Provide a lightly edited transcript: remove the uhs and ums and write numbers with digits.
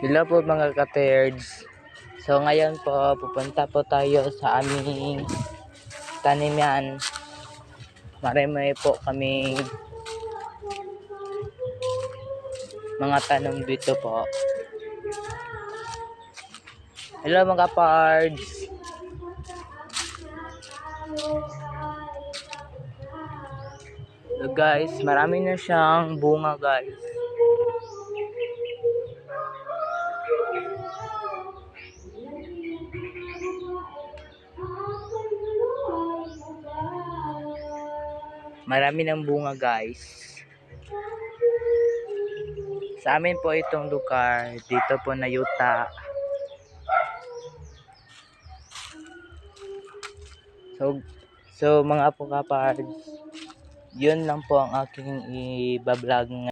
Hello po mga ka-terds. So ngayon po pupunta po tayo sa aming taniman. Marami po kami mga tanong dito po. Hello mga pards. So guys, marami na siyang bunga guys. Marami ng bunga guys. Sa amin po itong lugar, dito po na yuta. So mga po kapards, yun lang po ang aking i-vlog